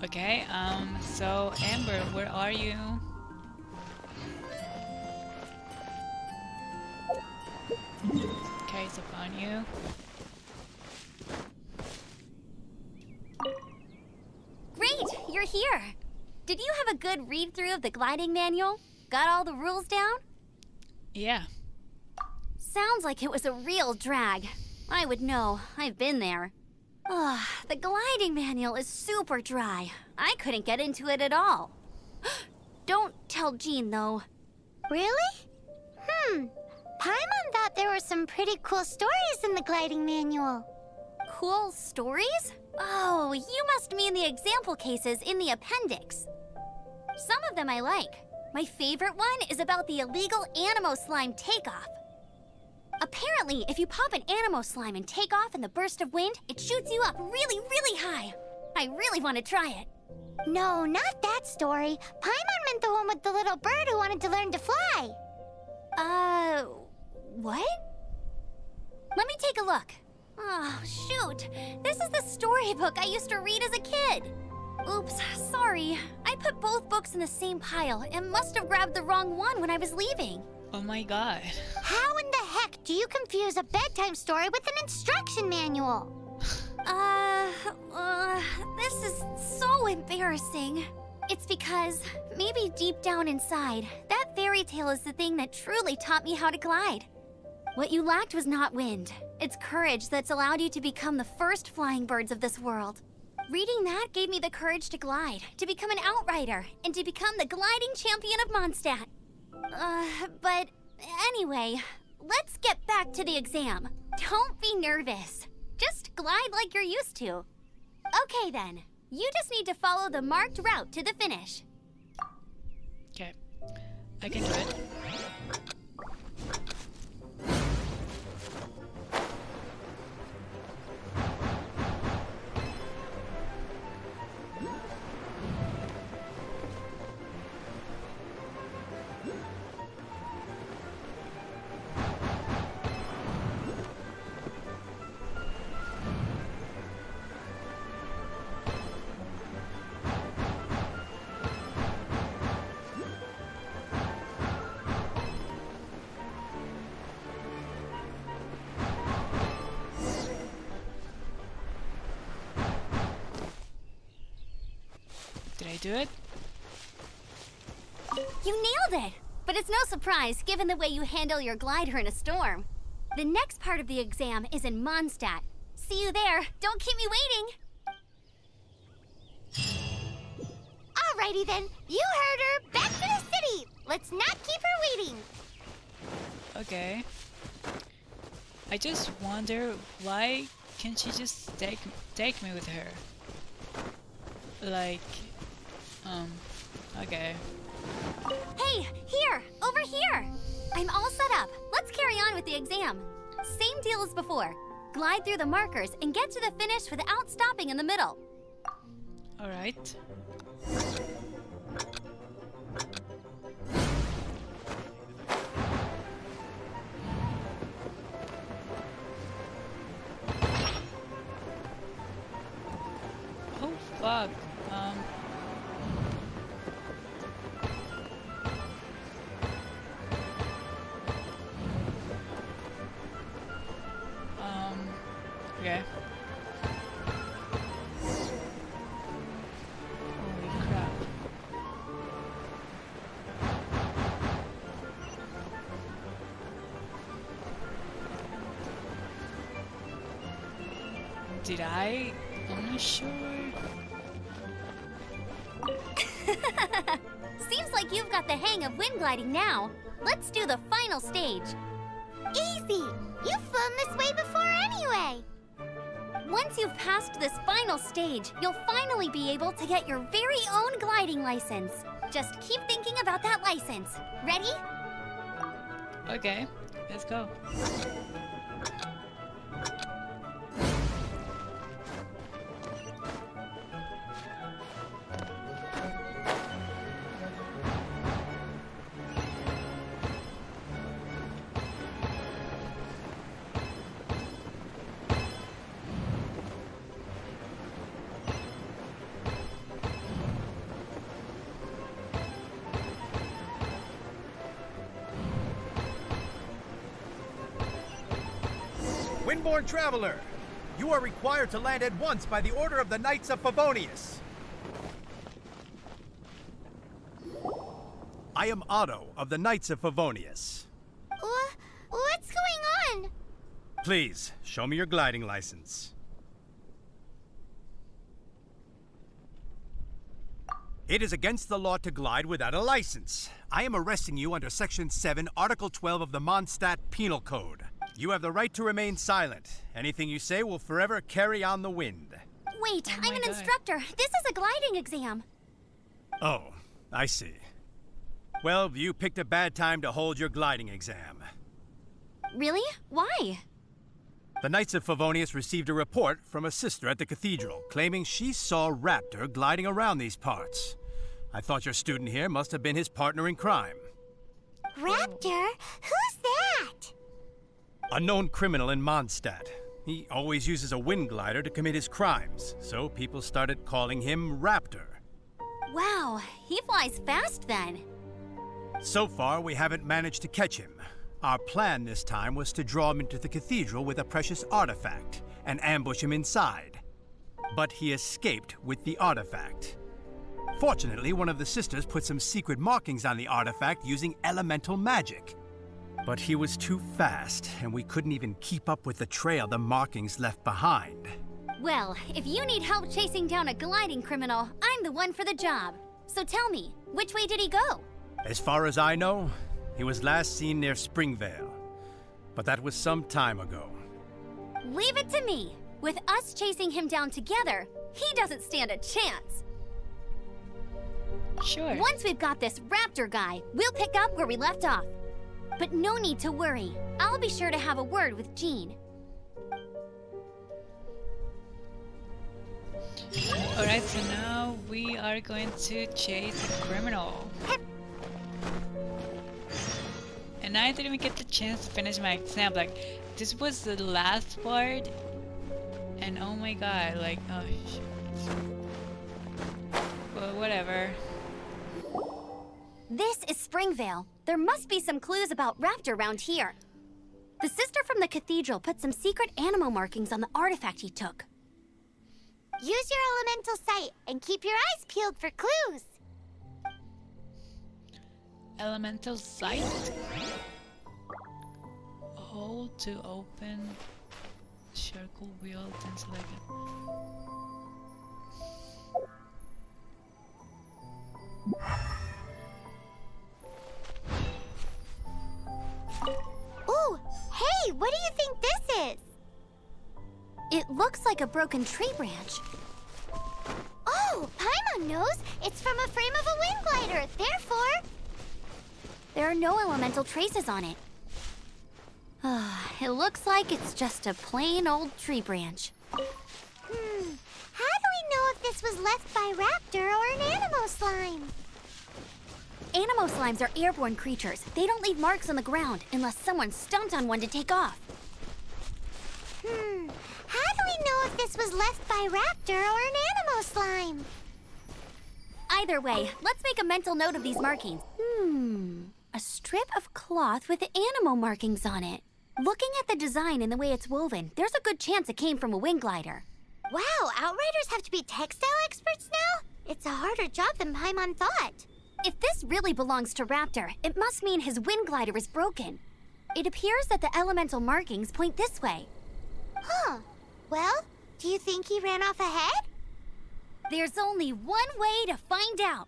Okay, so Amber, where are you? Okay, so found you. Great, you're here. Did you have a good read-through of the gliding manual? Got all the rules down? Yeah. Sounds like it was a real drag. I would know. I've been there. Ugh, the gliding manual is super dry. I couldn't get into it at all. Don't tell Jean, though. Really? Paimon thought there were some pretty cool stories in the gliding manual. Cool stories? Oh, you must mean the example cases in the appendix. Some of them I like. My favorite one is about the illegal Animo Slime takeoff. Apparently, if you pop an Animo Slime and take off in the burst of wind, it shoots you up really, really high. I really want to try it. No, not that story. Paimon meant the one with the little bird who wanted to learn to fly. What? Let me take a look. Oh, shoot. This is the storybook I used to read as a kid. Oops, sorry. I put both books in the same pile and must have grabbed the wrong one when I was leaving. Oh my god. How in the heck do you confuse a bedtime story with an instruction manual? This is so embarrassing. It's because, maybe deep down inside, that fairy tale is the thing that truly taught me how to glide. What you lacked was not wind. It's courage that's allowed you to become the first flying birds of this world. Reading that gave me the courage to glide, to become an outrider, and to become the gliding champion of Mondstadt. But anyway, let's get back to the exam. Don't be nervous. Just glide like you're used to. Okay then, you just need to follow the marked route to the finish. Okay. I can do it. Did I do it? You nailed it! But it's no surprise, given the way you handle your glider in a storm. The next part of the exam is in Mondstadt. See you there. Don't keep me waiting. Alrighty then, you heard her. Back to the city. Let's not keep her waiting. Okay. I just wonder why can't she just take me with her? Like, okay. Hey, here! Over here! I'm all set up. Let's carry on with the exam. Same deal as before. Glide through the markers and get to the finish without stopping in the middle. Alright. Oh fuck. Okay. Holy crap. Did I? I'm not sure. Seems like you've got the hang of wind gliding now. Let's do the final stage. Easy. You've flown this way before anyway. Once you've passed this final stage, you'll finally be able to get your very own gliding license. Just keep thinking about that license. Ready? Okay, let's go. Windborn Traveler, you are required to land at once by the order of the Knights of Favonius. I am Otto of the Knights of Favonius. What's going on? Please, show me your gliding license. It is against the law to glide without a license. I am arresting you under Section 7, Article 12 of the Mondstadt Penal Code. You have the right to remain silent. Anything you say will forever carry on the wind. Wait, Oh I'm my an God. instructor. This is a gliding exam. Oh, I see. Well, you picked a bad time to hold your gliding exam. Really? Why? The Knights of Favonius received a report from a sister at the cathedral claiming she saw Raptor gliding around these parts. I thought your student here must have been his partner in crime. Raptor? Who's that? A known criminal in Mondstadt. He always uses a wind glider to commit his crimes, so people started calling him Raptor. Wow, he flies fast then. So far, we haven't managed to catch him. Our plan this time was to draw him into the cathedral with a precious artifact and ambush him inside. But he escaped with the artifact. Fortunately, one of the sisters put some secret markings on the artifact using elemental magic. But he was too fast, and we couldn't even keep up with the trail the markings left behind. Well, if you need help chasing down a gliding criminal, I'm the one for the job. So tell me, which way did he go? As far as I know, he was last seen near Springvale. But that was some time ago. Leave it to me. With us chasing him down together, he doesn't stand a chance. Sure. Once we've got this Raptor guy, we'll pick up where we left off. But no need to worry. I'll be sure to have a word with Jean. Alright, so now we are going to chase a criminal. And I didn't even get the chance to finish my exam. Like, this was the last part. And oh my god, like, oh shit. Well, whatever. This is Springvale. There must be some clues about Raptor around here. The sister from the cathedral put some secret animal markings on the artifact he took. Use your elemental sight and keep your eyes peeled for clues. Elemental sight. Hold to open circle wheel, then select it. Ooh, hey, what do you think this is? It looks like a broken tree branch. Oh, Paimon knows. It's from a frame of a wind glider. Therefore, There are no elemental traces on it. It looks like it's just a plain old tree branch. how do we know if this was left by Raptor or an animal slime? Animo slimes are airborne creatures. They don't leave marks on the ground unless someone stomped on one to take off. How do we know if this was left by Raptor or an animal slime? Either way, let's make a mental note of these markings. A strip of cloth with animo markings on it. Looking at the design and the way it's woven, there's a good chance it came from a wind glider. Wow, Outriders have to be textile experts now? It's a harder job than Paimon thought. If this really belongs to Raptor, it must mean his wind glider is broken. It appears that the elemental markings point this way. Huh. Well, do you think he ran off ahead? There's only one way to find out.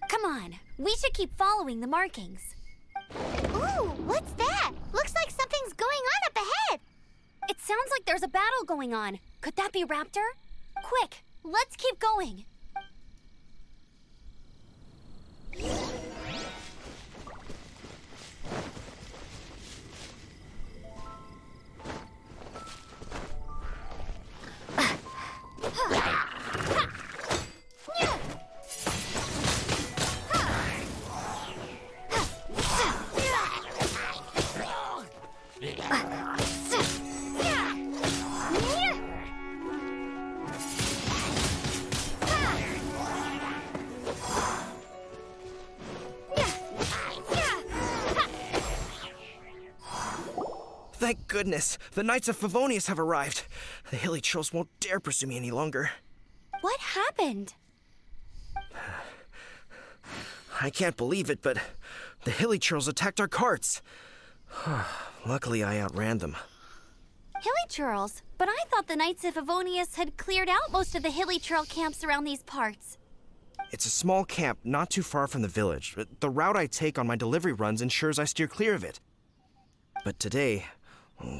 Come on, we should keep following the markings. Ooh, what's that? Looks like something's going on up ahead. It sounds like there's a battle going on. Could that be Raptor? Quick, let's keep going. goodness, the Knights of Favonius have arrived. The hilly trolls won't dare pursue me any longer. What happened? I can't believe it, but the hilly trolls attacked our carts. Luckily, I outran them. Hilly churls? But I thought the Knights of Favonius had cleared out most of the hilly trail camps around these parts. It's a small camp not too far from the village. The route I take on my delivery runs ensures I steer clear of it. But today,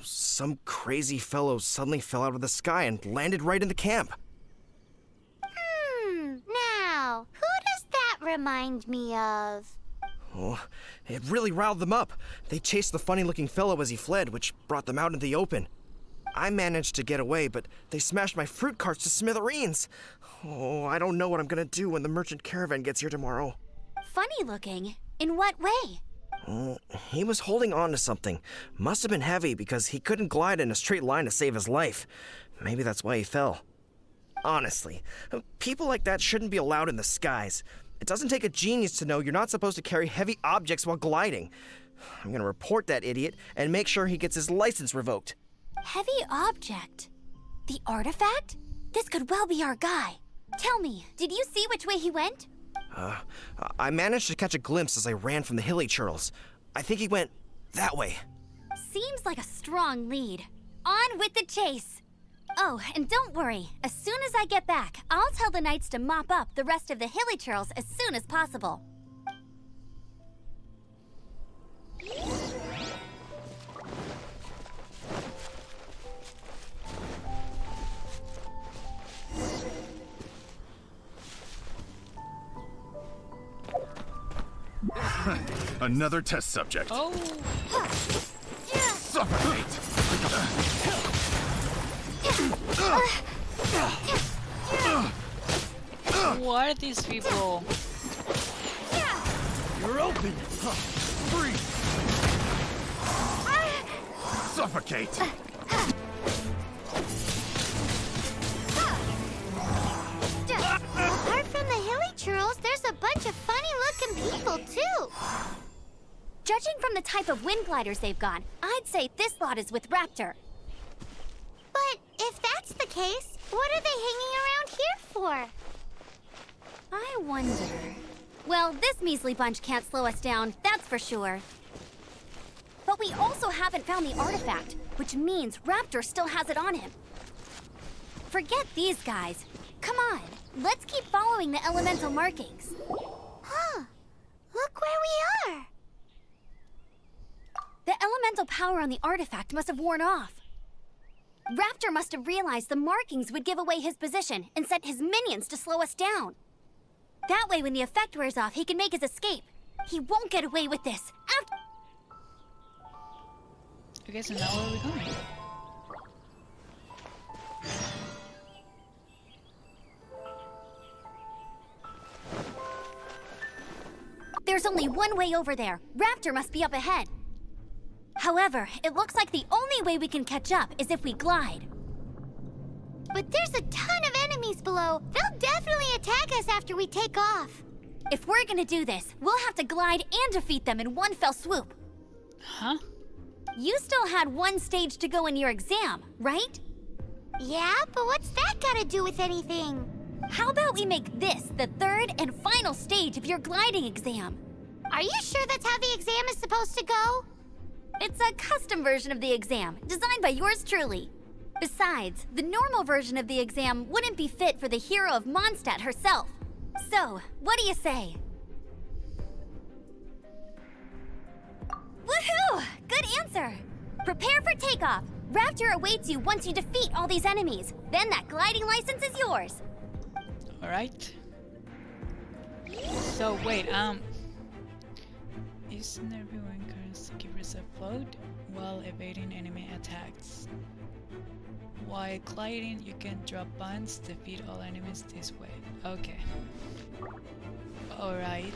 some crazy fellow suddenly fell out of the sky and landed right in the camp. Now, who does that remind me of? Oh, it really riled them up. They chased the funny-looking fellow as he fled, which brought them out in the open. I managed to get away, but they smashed my fruit carts to smithereens. Oh, I don't know what I'm gonna do when the merchant caravan gets here tomorrow. Funny looking? In what way? He was holding on to something. Must have been heavy because he couldn't glide in a straight line to save his life. Maybe that's why he fell. Honestly, people like that shouldn't be allowed in the skies. It doesn't take a genius to know you're not supposed to carry heavy objects while gliding. I'm gonna report that idiot and make sure he gets his license revoked. Heavy object? The artifact? This could well be our guy. Tell me, did you see which way he went? I managed to catch a glimpse as I ran from the hilly churls. I think he went that way. Seems like a strong lead. On with the chase! Oh, and don't worry. As soon as I get back, I'll tell the knights to mop up the rest of the hilly churls as soon as possible. Another test subject. Oh, Suffocate! what are these people? You're open! Freeze! Suffocate! Apart from the hilly churls, there's a bunch of funny-looking people, too. Judging from the type of wind gliders they've got, I'd say this lot is with Raptor. But if that's the case, what are they hanging around here for? I wonder... Well, this measly bunch can't slow us down, that's for sure. But we also haven't found the artifact, which means Raptor still has it on him. Forget these guys. Come on, let's keep following the elemental markings. Huh. Look where we are. The elemental power on the artifact must have worn off. Raptor must have realized the markings would give away his position and sent his minions to slow us down. That way, when the effect wears off, he can make his escape. He won't get away with this. Okay, so now where are we going? There's only one way over there. Raptor must be up ahead. However, it looks like the only way we can catch up is if we glide. But there's a ton of enemies below. They'll definitely attack us after we take off. If we're gonna do this, we'll have to glide and defeat them in one fell swoop. Huh? You still had one stage to go in your exam, right? Yeah, but what's that got to do with anything? How about we make this the third and final stage of your gliding exam? Are you sure that's how the exam is supposed to go? It's a custom version of the exam, designed by yours truly. Besides, the normal version of the exam wouldn't be fit for the hero of Mondstadt herself. So, what do you say? Woohoo! Good answer! Prepare for takeoff. Raptor awaits you once you defeat all these enemies. Then that gliding license is yours. Alright. So wait, isn't everyone currents to keep yourself afloat while evading enemy attacks? While gliding, you can drop buttons to defeat all enemies this way. Okay. Alright.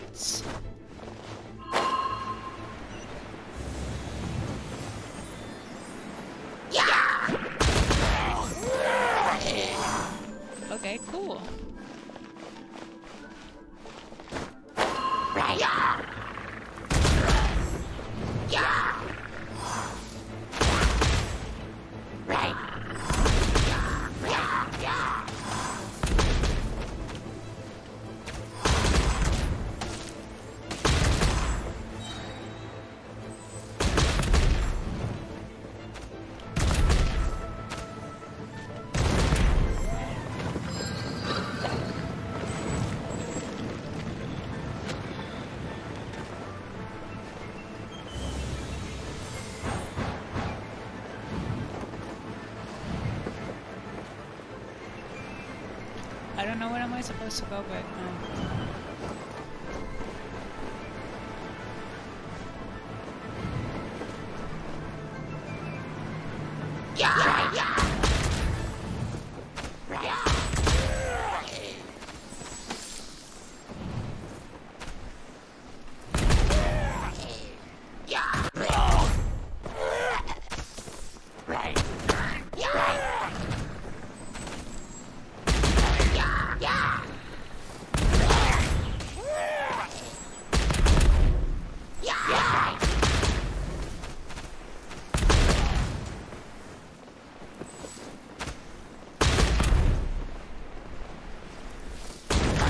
Okay, cool. I don't know where am I supposed to go, but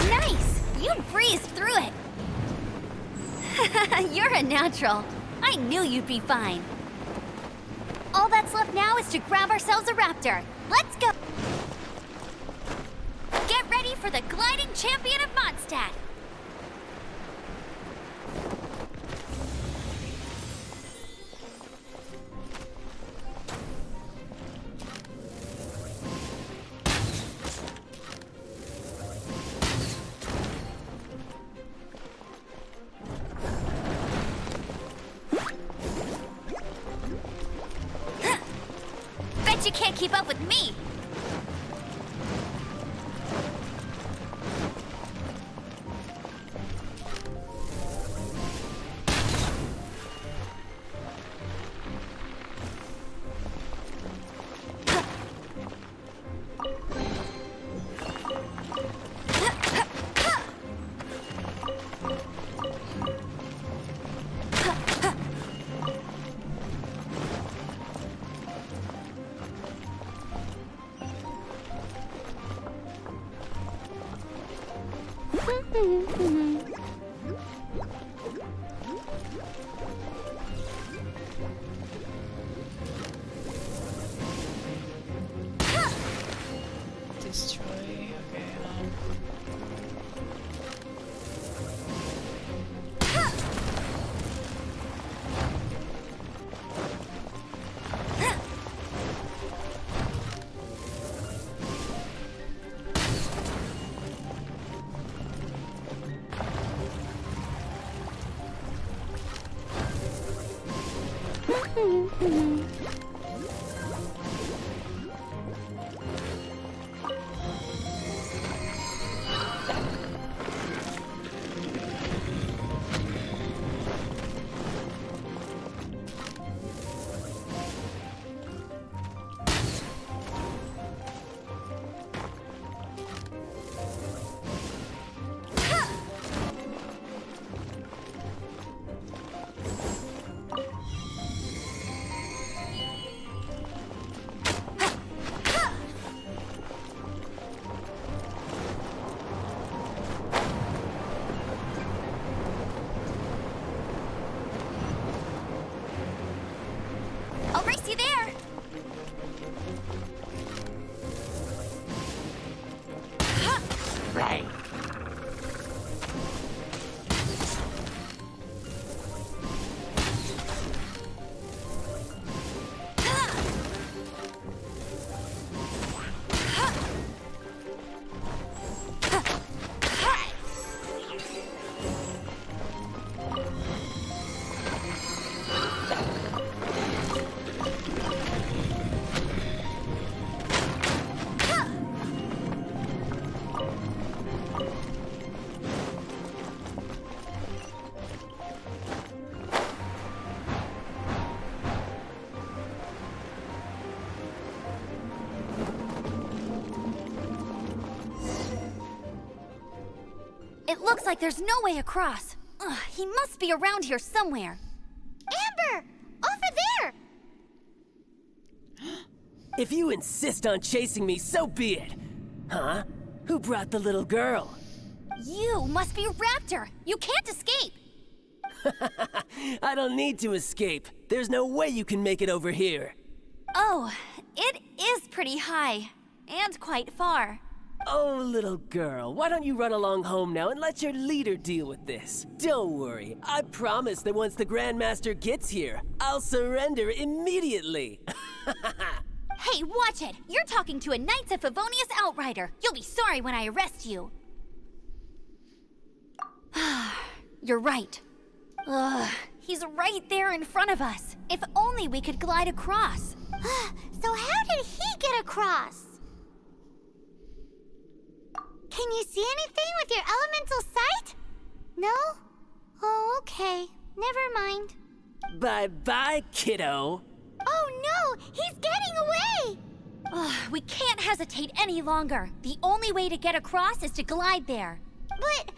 Nice! You breezed through it! You're a natural. I knew you'd be fine. All that's left now is to grab ourselves a raptor. Let's go! Get ready for the gliding champion of Mondstadt! Bet you can't keep up with me! destroy. Okay. I'll race you there! Right. It looks like there's no way across. Ugh, he must be around here somewhere. Amber! Over there! If you insist on chasing me, so be it. Huh? Who brought the little girl? You must be Raptor. You can't escape. I don't need to escape. There's no way you can make it over here. Oh, it is pretty high. And quite far. Oh, little girl, why don't you run along home now and let your leader deal with this? Don't worry, I promise that once the Grandmaster gets here, I'll surrender immediately. Hey, watch it! You're talking to a Knights of Favonius outrider. You'll be sorry when I arrest you. You're right. Ugh, he's right there in front of us. If only we could glide across. So how did he get across? Can you see anything with your elemental sight? No? Oh, okay. Never mind. Bye-bye, kiddo. Oh no! He's getting away! Ugh, we can't hesitate any longer. The only way to get across is to glide there. But...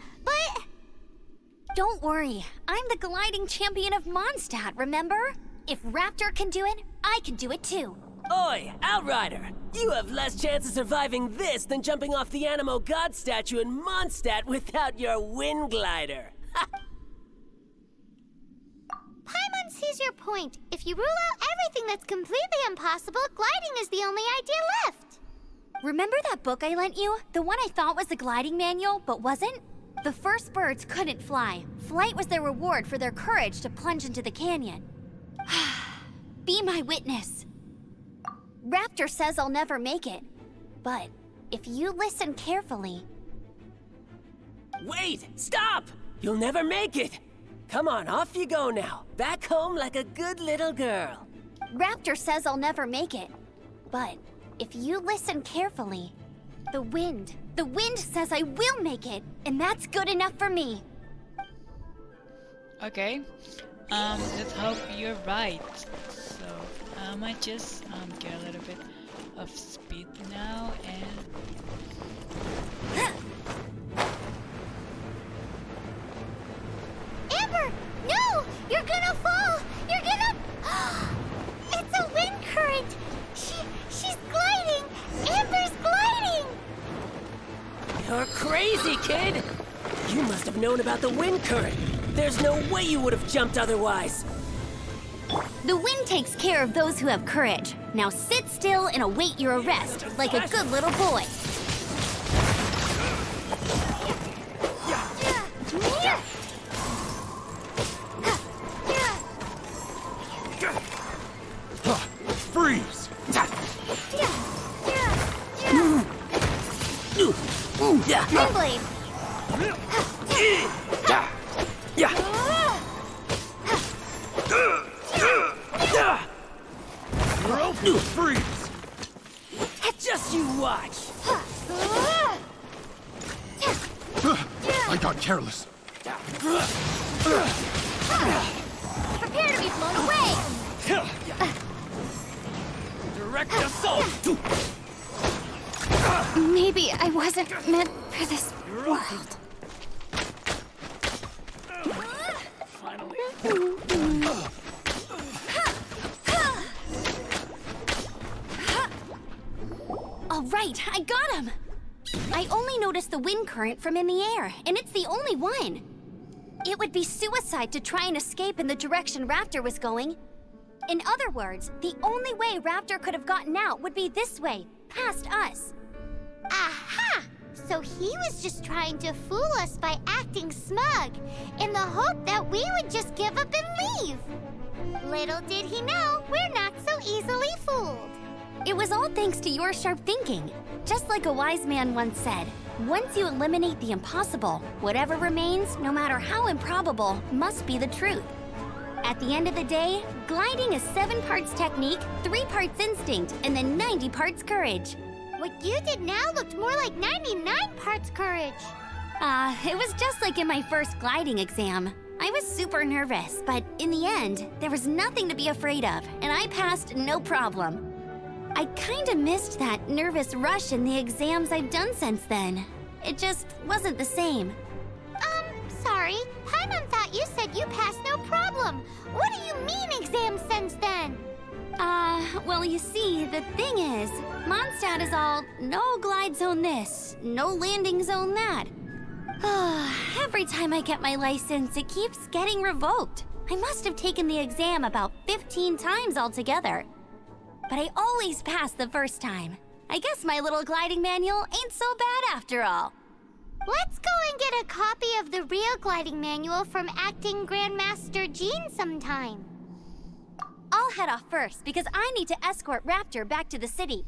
Don't worry. I'm the gliding champion of Mondstadt, remember? If Raptor can do it, I can do it too. Oi, Outrider! You have less chance of surviving this than jumping off the Animo God statue in Mondstadt without your wind glider. Ha! Paimon sees your point. If you rule out everything that's completely impossible, gliding is the only idea left. Remember that book I lent you? The one I thought was the gliding manual, but wasn't? The first birds couldn't fly. Flight was their reward for their courage to plunge into the canyon. Be my witness. Raptor says I'll never make it. But if you listen carefully... Wait! Stop! You'll never make it! Come on, off you go now. Back home like a good little girl. Raptor says I'll never make it. But if you listen carefully, the wind says I will make it, and that's good enough for me. Okay. Let's hope you're right. So I might just get a little bit of speed now and Amber! No! You're gonna fall! You're gonna... It's a wind current! She's gliding! Amber's gliding! You're crazy, kid! You must have known about the wind current. There's no way you would have jumped otherwise. The wind takes care of those who have courage. Now sit still and await your arrest, like a good little boy. Freeze! Windblade! Freeze! Just you watch. I got careless. Prepare to be blown away! Direct assault! Maybe I wasn't meant for this world. All right, I got him! I only noticed the wind current from in the air, and it's the only one. It would be suicide to try and escape in the direction Raptor was going. In other words, the only way Raptor could have gotten out would be this way, past us. Aha! So he was just trying to fool us by acting smug, in the hope that we would just give up and leave. Little did he know, we're not so easily fooled. It was all thanks to your sharp thinking. Just like a wise man once said, once you eliminate the impossible, whatever remains, no matter how improbable, must be the truth. At the end of the day, gliding is 7 parts technique, 3 parts instinct, and then 90 parts courage. What you did now looked more like 99 parts courage. It was just like in my first gliding exam. I was super nervous, but in the end, there was nothing to be afraid of, and I passed no problem. I kinda missed that nervous rush in the exams I've done since then. It just wasn't the same. Sorry. Paimon thought you said you passed no problem. What do you mean exam sense then? Well, you see, the thing is, Mondstadt is all no glide zone this, no landing zone that. Every time I get my license, it keeps getting revoked. I must have taken the exam about 15 times altogether. But I always pass the first time. I guess my little gliding manual ain't so bad after all. Let's go and get a copy of the real gliding manual from Acting Grandmaster Jean sometime. I'll head off first because I need to escort Raptor back to the city.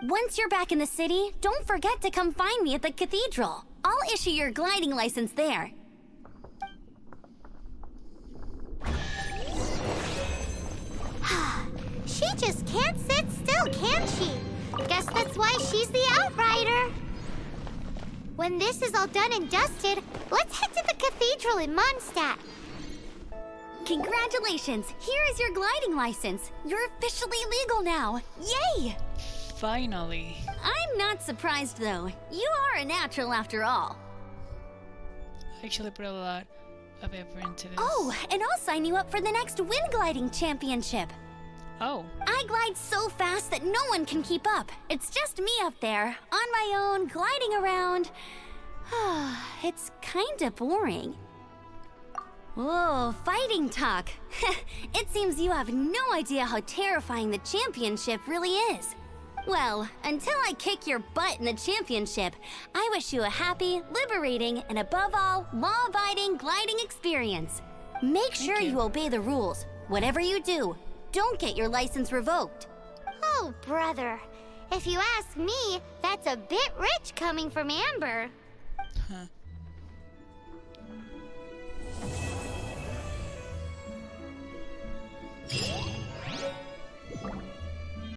Once you're back in the city, don't forget to come find me at the cathedral. I'll issue your gliding license there. She just can't sit still, can she? Guess that's why she's the Outrider. When this is all done and dusted, let's head to the cathedral in Mondstadt. Congratulations! Here is your gliding license. You're officially legal now. Yay! Finally. I'm not surprised though. You are a natural after all. I actually put a lot of effort into this. Oh, and I'll sign you up for the next wind gliding championship. Oh. I glide so fast that no one can keep up. It's just me up there, on my own, gliding around. It's kinda boring. Whoa, fighting talk. It seems you have no idea how terrifying the championship really is. Well, until I kick your butt in the championship, I wish you a happy, liberating, and above all, law-abiding gliding experience. Make sure you obey the rules. Whatever you do, don't get your license revoked. Oh, brother. If you ask me, that's a bit rich coming from Amber. Huh.